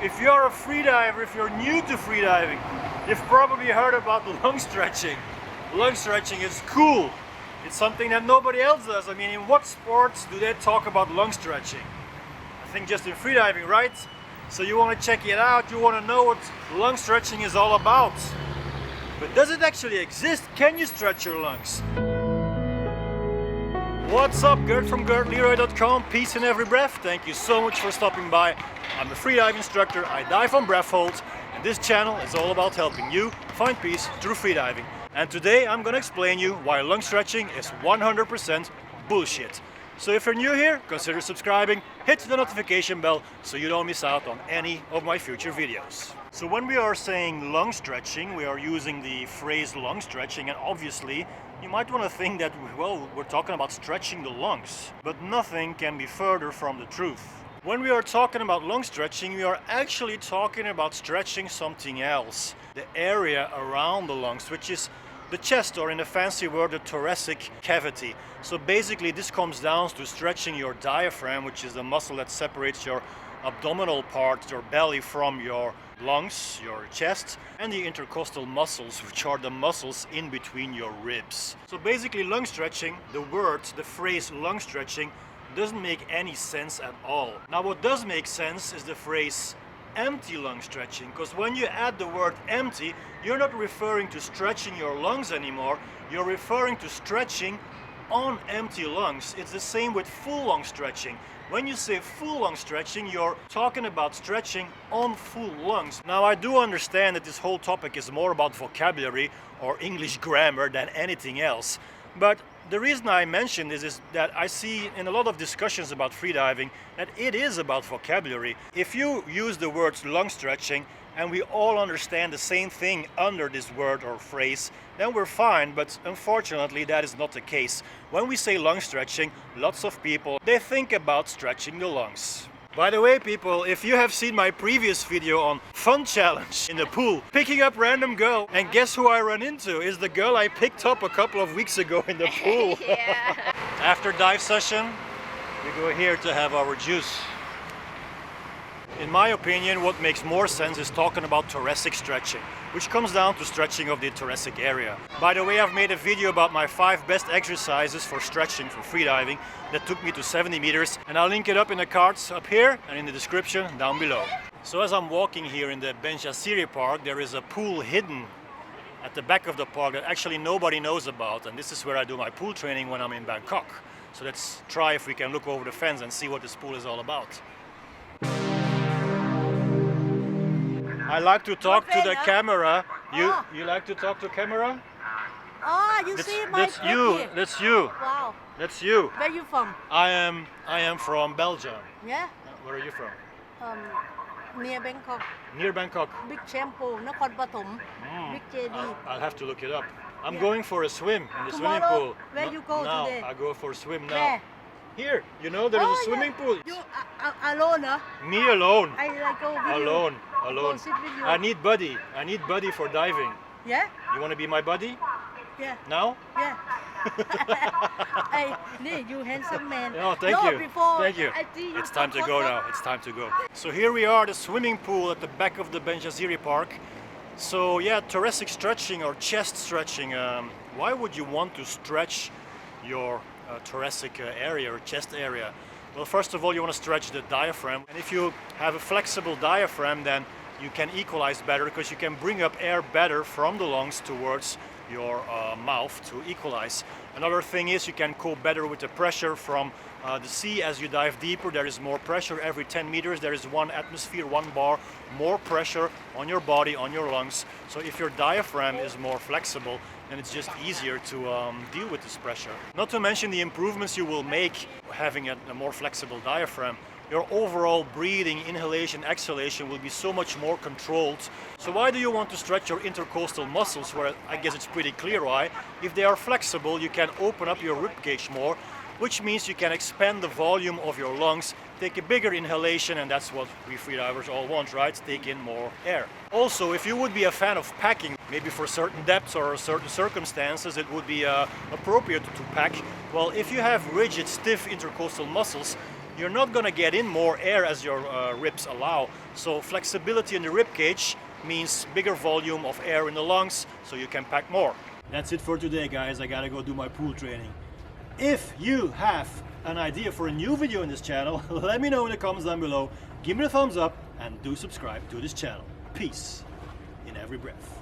If you're a freediver, if you're new to freediving, you've probably heard about lung stretching. Lung stretching is cool. It's something that nobody else does. I mean, in what sports do they talk about lung stretching? I think just in freediving, right? So you want to check it out, you want to know what lung stretching is all about. But does it actually exist? Can you stretch your lungs? What's up, Gert from GertLeroy.com. Peace in every breath. Thank you so much for stopping by. I'm a freedive instructor. I dive on breath holds, and this channel is all about helping you find peace through freediving. And today I'm going to explain you why lung stretching is 100% bullshit. So if you're new here, consider subscribing, hit the notification bell so you don't miss out on any of my future videos. So when we are saying lung stretching, we are using the phrase lung stretching, and obviously you might want to think that, well, we're talking about stretching the lungs, but nothing can be further from the truth. When we are talking about lung stretching, we are actually talking about stretching something else, the area around the lungs, which is the chest, or in a fancy word, the thoracic cavity. So basically this comes down to stretching your diaphragm, which is the muscle that separates your abdominal part, your belly, from your lungs, your chest, and the intercostal muscles, which are the muscles in between your ribs. So basically lung stretching, the phrase lung stretching, doesn't make any sense at all. Now what does make sense is the phrase empty lung stretching, because when you add the word empty, you're not referring to stretching your lungs anymore, you're referring to stretching on empty lungs. It's the same with full lung stretching. When you say full lung stretching, you're talking about stretching on full lungs. Now I do understand that this whole topic is more about vocabulary or English grammar than anything else, but the reason I mention this is that I see in a lot of discussions about freediving that it is about vocabulary. If you use the words lung stretching and we all understand the same thing under this word or phrase, then we're fine, but unfortunately that is not the case. When we say lung stretching, lots of people, they think about stretching the lungs. By the way, people, if you have seen my previous video on fun challenge in the pool, picking up random girl, and guess who I run into? Is the girl I picked up a couple of weeks ago in the pool. Yeah. After dive session, we go here to have our juice. In my opinion, what makes more sense is talking about thoracic stretching, which comes down to stretching of the thoracic area. By the way, I've made a video about my 5 best exercises for stretching for freediving that took me to 70 meters, and I'll link it up in the cards up here and in the description down below. So as I'm walking here in the Benjasiri Park, there is a pool hidden at the back of the park that actually nobody knows about, and this is where I do my pool training when I'm in Bangkok. So let's try if we can look over the fence and see what this pool is all about. I like to talk to the camera. You like to talk to camera? Oh, you see my That's you. here. That's you. Wow. That's you. Where you from? I am from Belgium. Yeah. Where are you from? Near Bangkok. Near Bangkok. Big Shampoo, Nakhon Pathom. Big JD. I'll have to look it up. I'm Yeah. going for a swim in the swimming Tomorrow, pool. where you go now, today? I go for a swim now. Where? Here, you know there is a swimming pool. You alone, huh? Me alone. I like go with Alone. you. Alone. Go sit with you. I need buddy. I need buddy for diving. Yeah? You want to be my buddy? Yeah. Now? Yeah. Hey, you handsome man. Oh, thank no, you. Before Thank you. I see you It's time to go now. It's time to go. So here we are, the swimming pool at the back of the Benjasiri Park. So yeah, thoracic stretching or chest stretching. Why would you want to stretch your thoracic area or chest area? Well, first of all, you want to stretch the diaphragm. And if you have a flexible diaphragm, then you can equalize better because you can bring up air better from the lungs towards your mouth to equalize. Another thing is you can cope better with the pressure from the sea. As you dive deeper, there is more pressure. Every 10 meters there is 1 atmosphere, 1 bar, more pressure on your body, on your lungs. So if your diaphragm is more flexible, then it's just easier to deal with this pressure. Not to mention the improvements you will make having a more flexible diaphragm. Your overall breathing, inhalation, exhalation will be so much more controlled. So why do you want to stretch your intercostal muscles? Where I guess it's pretty clear why. If they are flexible, you can open up your ribcage more, which means you can expand the volume of your lungs, take a bigger inhalation, and that's what we freedivers all want, right? Take in more air. Also, if you would be a fan of packing, maybe for certain depths or certain circumstances, it would be appropriate to pack. Well, if you have rigid, stiff intercostal muscles, you're not gonna get in more air as your ribs allow. So flexibility in the rib cage means bigger volume of air in the lungs, so you can pack more. That's it for today, guys. I gotta go do my pool training. If you have an idea for a new video in this channel, let me know in the comments down below. Give me a thumbs up and do subscribe to this channel. Peace in every breath.